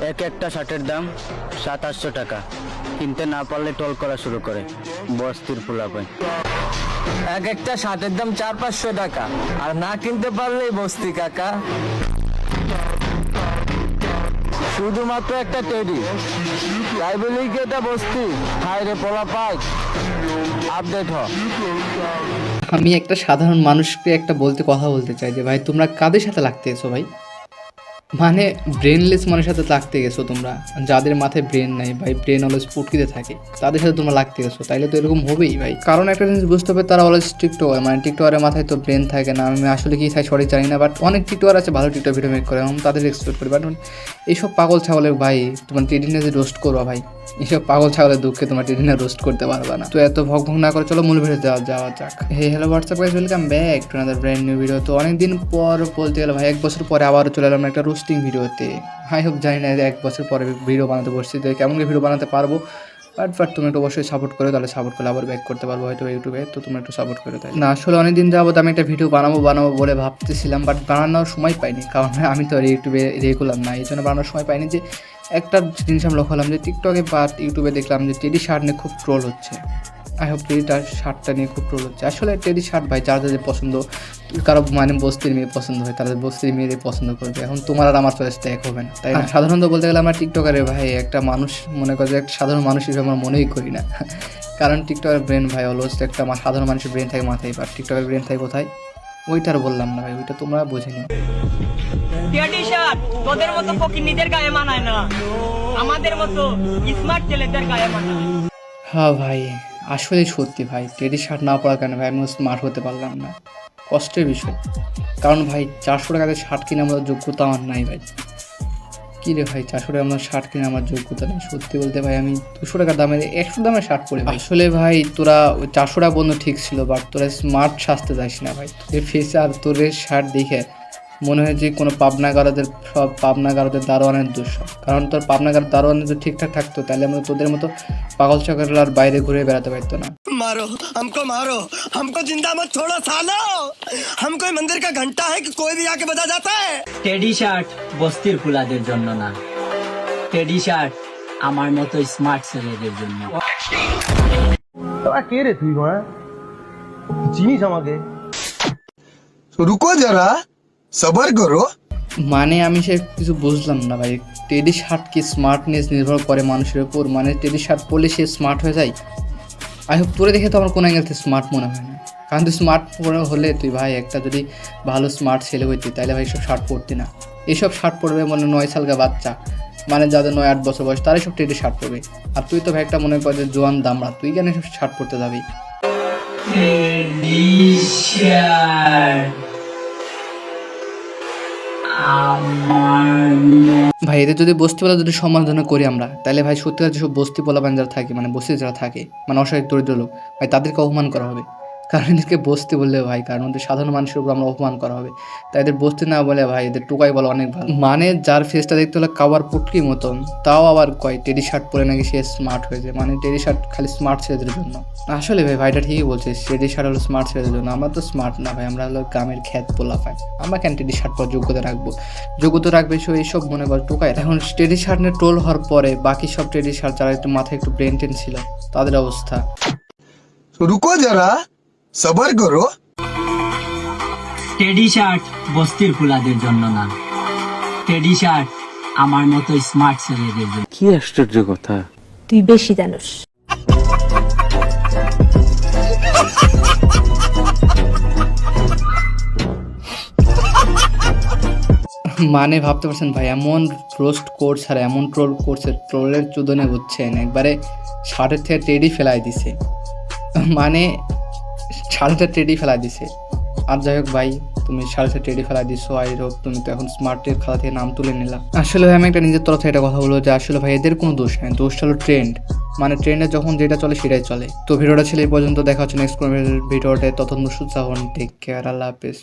এক একটা শার্টের দাম 700-800 টাকা। কিনতে না পারলে টল করা শুরু করে বস্তির পোলাপান। এক একটা শার্টের দাম 400-500 টাকা, আর না কিনতে পারলেই বস্তি কাকা। শুধুমাত্র একটা টেডি, তাই বলেই কি এটা বস্তি? হায় রে পোলাপান, আপডেট হ। আমি একটা সাধারণ মানুষকে একটা কথা বলতে চাই যে ভাই তোমরা কাদের সাথে লাগতে গেছো ভাই? মানে ব্রেনলেস মানুষের সাথে লাগতে গেছো তোমরা, যাদের মাথায় ব্রেন নাই ভাই, ব্রেন অলওয়েজ পুটকিতে থাকে, তাদের সাথে তোমরা লাগতে গেছো। তাইলে তো এরকম হবেই ভাই। কারণ একটা জিনিস বুঝতে হবে, তারা অলওয়েজ টিকটকার, মানে টিকটকারের মাথায় তো ব্রেন থাকে না। আমি আসলে কি থাকে সঠিক জানি না, বাট অনেক টিকটকার আছে ভালো টিকটক ভিডিও মেক করে, এবং তাদের এক্সপেক্ট করি। বাট এইসব পাগল ছাগলের ভাই তোমার টেডিনে যে রোস্ট করবা ভাই, এইসব পাগল ছাগলের দুঃখে তোমার টেডিনে রোস্ট করতে পারবা না। তো এত ভক ভক না করে চলো মূল ভিডিও যাওয়া যাক। Hey hello WhatsApp guys, welcome back to another brand new video. তো অনেকদিন পর বলতে গেলে ভাই 1 বছর পরে আবারও চলে এলাম একটা রোস্টিং ভিডিওতে। আই হোপ জানি না 1 বছর পরে ভিডিও বানাতে বসছি, তো কেমন ভিডিও বানাতে পারবো। বাট তুমি একটু অবশ্যই সাপোর্ট করো, তাহলে সাপোর্ট করলে আবার ব্যাক করতে পারবো হয়তো ইউটিউবে। তো তোমরা একটু সাপোর্ট করো। তাই না, আসলে অনেকদিন যাবত আমি একটা ভিডিও বানাবো বলে ভাবতেছিলাম, বাট বানানোর সময় পাইনি। কারণ আমি তো ইউটিউবে রেগুলার না, এই জন্য বানানোর সময় পাইনি। যে একটা জিনিস আমি লক্ষ্য করলাম যে টিকটকে বা ইউটিউবে দেখলাম যে টেডি শার্ট নিয়ে খুব ট্রোল হচ্ছে। আই হোপ টেডিটার শার্টটা নিয়ে খুব ট্রোল হচ্ছে। আসলে টেডি শার্ট ভাই যার যাদের পছন্দ, কারো মানে বস্তির মেয়ে পছন্দ হয়, তাদের বস্তির মেয়েদের পছন্দ করবে। এখন তোমার আর আমার চয়েসটা এক হবে না, তাই না? সাধারণত বলতে গেলে আমরা টিকটকারে ভাই একটা মানুষ মনে করে যে একটা সাধারণ মানুষ হিসেবে আমরা মনেই করি না। কারণ টিকটকের ব্রেন ভাই অলওয়েজ একটা সাধারণ মানুষের ব্রেন থাকে মাথায়, বা টিকটকের ব্রেন থাকে কোথায়, ওইটা আর বললাম না ভাই, ওইটা তোমরা বুঝে নিও। টেডি শার্ট তোদের মতো ফকিন্নিদের গায়ে মানায় না, আমাদের মতো স্মার্ট ছেলেদের গায়ে মানায়। হ্যাঁ ভাই, আসলে সত্যি ভাই, টেডি শার্ট না পড়ার কারণে ভাই আমি স্মার্ট হতে পারলাম না। কষ্টের বিষয়। কারণ ভাই 400 টাকাতে শার্ট কিনে আমার যোগ্যতা আমার নাই ভাই। কী রে ভাই, 400 টাকা আমার শার্ট কিনে আমার যোগ্যতা নেই। সত্যি বলতে ভাই আমি 200 টাকা দামের 100 দামের শার্ট পরে ভাই। আসলে ভাই তোরা ওই 400 টাকা বন্ধু ঠিক ছিল, বাট তোরা স্মার্ট সাজতে যাস না ভাই। তোদের ফেসে আর তোদের শার্ট দেখে মনে হয় যে কোনো পাবনাগারদের দারোয়ানের দোষ। কারণ তোর পাবনাগার দারোয়ানের যদি ঠিকঠাক থাকতো, তাহলে আমরা তোদের মতো পাগল চকরার বাইরে ঘুরে বেড়াতে পারতো না। मारो हमको जिंदा मत छोड़ो सालो, हम कोई मंदिर का घंटा है कि कोई भी आके बजा जाता है। টেডি শার্ট বস্তির ফুলাদের জন্য না, টেডি শার্ট আমার মতো স্মার্ট ছেলেদের জন্য। তোরা কে রে তুই? চিনিস আমাকে? रुको जरा सबर करो। মানে আমি সে কিছু বুঝলাম না ভাই। টেডি শার্ট কি স্মার্টনেস নির্ভর করে মানুষের উপর? মানে টেডি শার্ট পরলে সে স্মার্ট হয়ে যায়? আই হোপ তোরে দেখে তো আমার কোনো অ্যাঙ্গেল থেকে স্মার্ট মনে হয় না। কারণ তুই স্মার্ট হলে তুই ভাই একটা যদি ভালো স্মার্ট ছেলে হইতি, তাহলে ভাই এসব শার্ট পরতি না। এইসব শার্ট পরবে মানে 9 সালকা বাচ্চা, মানে যাদের 9-8 বছর বয়স, তারাই সব টেডি শার্ট পরবে। আর তুই তো ভাই একটা মনে কর যে জোয়ান দামড়া, তুই কেন এসব শার্ট পরতে যাবি? টেডি শার্ট ভাই এদের যদি বস্তিওয়ালা যদি সমালোচনা করি আমরা, তাহলে ভাই সত্যিকার যেসব বস্তি পোলাপান যারা থাকে, মানে বস্তি যারা থাকে, মানে অসহায় দরিদ্র লোক, ভাই তাদেরকে অপমান করা হবে। কারণ এদেরকে বস্তি বললে ভাই, কারণ ওদের সাধারণ মানুষের উপর আমরা অপমান করা হবে। তাই এদের বস্তি না বলে ভাই এদের টোকাই বলা অনেক ভালো। মানে যার ফেসটা দেখতে হলো কাবার পুটকির মতন, তাও আবার কয় টেডি শার্ট পরে নাকি সে স্মার্ট হয়ে যায়। মানে টেডি শার্ট খালি স্মার্ট ছেলেদের জন্য। আসলে ভাই ভাইটা ঠিকই বলছে, টেডি শার্ট হলো স্মার্ট ছেলেদের জন্য। আমরা তো স্মার্ট না ভাই, আমরা হলো গ্রামের খ্যাত পোলাপান। আমরা কেন টেডি শার্ট পর যোগ্যতা রাখবো? যোগ্যতা রাখবে সে এইসব মনে কর টোকাই। এখন টেডি শার্ট নিয়ে ট্রোল হওয়ার পরে বাকি সব টেডি শার্ট যারা একটু মাথায় একটু ব্রেন টেন ছিল, তাদের অবস্থা। रुको जरा सबर करो। টেডি শার্ট বস্তির ফুলাদের জন্য না, টেডি শার্ট আমার মতো স্মার্ট ছেলেদের জন্য। কি আশ্চর্য কথা! তুই বেশি জানোস। মানে ভাবতে পারছেন ভাই, এমন রোস্ট করছে আর এমন ট্রোল করছে, ট্রোলের চোদনে বুঝছেন, একবারে শার্টের থেকে টেডি ফেলাই দিছে। মানে শার্টের টেডি ফেলাই দিছে। আর যাই হোক ভাই, তুমি শার্টের টেডি ফেলাই দিছো, আই হোপ তুমি তো এখন স্মার্টের খাতা থেকে নাম তুলে নিলা। আসলে ভাই আমি একটা নিজের তরফ থেকে একটা কথা বলবো যে আসলে ভাই এদের কোনো দোষ নেই, দোষটা হলো ট্রেন্ড। মানে ট্রেন্ডে যখন যেটা চলে সেটাই চলে। তো ভিডিওটা ছিল এই পর্যন্ত, দেখা হচ্ছে নেক্সট কোনো ভিডিওতে। ততক্ষণ সুস্থ হন, টেক কেয়ার, আল্লাহ হাফেজ।